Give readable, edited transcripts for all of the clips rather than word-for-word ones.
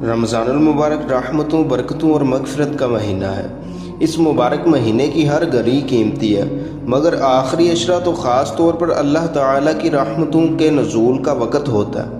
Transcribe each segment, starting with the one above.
رمضان المبارک رحمتوں، برکتوں اور مغفرت کا مہینہ ہے۔ اس مبارک مہینے کی ہر گھڑی قیمتی ہے، مگر آخری عشرہ تو خاص طور پر اللہ تعالیٰ کی رحمتوں کے نزول کا وقت ہوتا ہے۔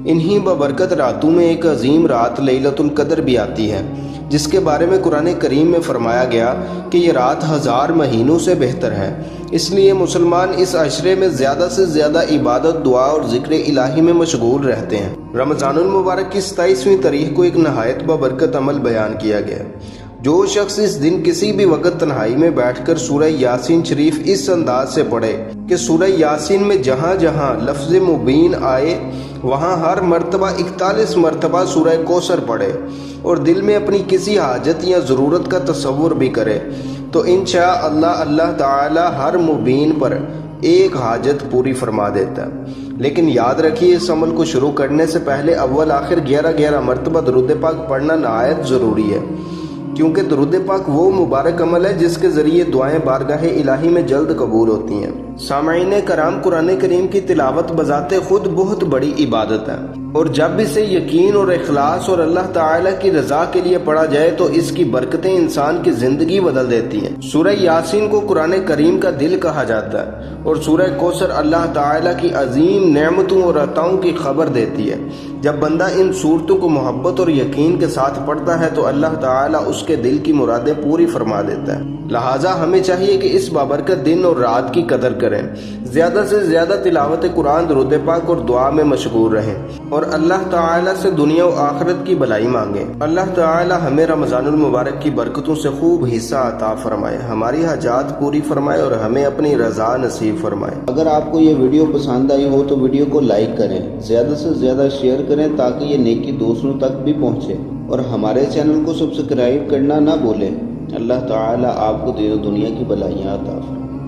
انہی ببرکت راتوں میں ایک عظیم رات لیلۃ القدر بھی آتی ہے، جس کے بارے میں قرآن کریم میں فرمایا گیا کہ یہ رات 1000 مہینوں سے بہتر ہے۔ اس لیے مسلمان اس عشرے میں زیادہ سے زیادہ عبادت، دعا اور ذکر الہی میں مشغول رہتے ہیں۔ رمضان المبارک کی 27ویں تاریخ کو ایک نہایت ببرکت عمل بیان کیا گیا ہے۔ جو شخص اس دن کسی بھی وقت تنہائی میں بیٹھ کر سورہ یاسین شریف اس انداز سے پڑھے کہ سورہ یاسین میں جہاں جہاں لفظ مبین آئے وہاں ہر مرتبہ 41 مرتبہ سورہ کوثر پڑھے اور دل میں اپنی کسی حاجت یا ضرورت کا تصور بھی کرے تو انشاءاللہ اللہ تعالی ہر مبین پر ایک حاجت پوری فرما دیتا ہے۔ لیکن یاد رکھیے، اس عمل کو شروع کرنے سے پہلے اول آخر 11 مرتبہ درود پاک پڑھنا نہایت ضروری ہے، کیونکہ درود پاک وہ مبارک عمل ہے جس کے ذریعے دعائیں بارگاہ الہی میں جلد قبول ہوتی ہیں۔ سامعین کرام، قرآن کریم کی تلاوت بذات خود بہت بڑی عبادت ہے، اور جب اسے یقین اور اخلاص اور اللہ تعالیٰ کی رضا کے لیے پڑھا جائے تو اس کی برکتیں انسان کی زندگی بدل دیتی ہیں۔ سورہ یاسین کو قرآن کریم کا دل کہا جاتا ہے، اور سورہ کوثر اللہ تعالیٰ کی عظیم نعمتوں اور عطاؤں کی خبر دیتی ہے۔ جب بندہ ان صورتوں کو محبت اور یقین کے ساتھ پڑھتا ہے تو اللہ تعالیٰ اس کے دل کی مرادیں پوری فرما دیتا ہے۔ لہٰذا ہمیں چاہیے کہ اس بابرکت دن اور رات کی قدر کریں، زیادہ سے زیادہ تلاوت قرآن، درود پاک اور دعا میں مشغول رہیں، اور اللہ تعالیٰ سے دنیا و آخرت کی بھلائی مانگیں۔ اللہ تعالیٰ ہمیں رمضان المبارک کی برکتوں سے خوب حصہ عطا فرمائے، ہماری حاجات پوری فرمائے اور ہمیں اپنی رضا نصیب فرمائے۔ اگر آپ کو یہ ویڈیو پسند آئی ہو تو ویڈیو کو لائک کریں، زیادہ سے زیادہ شیئر کریں تاکہ یہ نیکی دوسروں تک بھی پہنچے، اور ہمارے چینل کو سبسکرائب کرنا نہ بھولیں۔ اللہ تعالیٰ آپ کو دین و دنیا کی بھلائیاں عطا فرمائے۔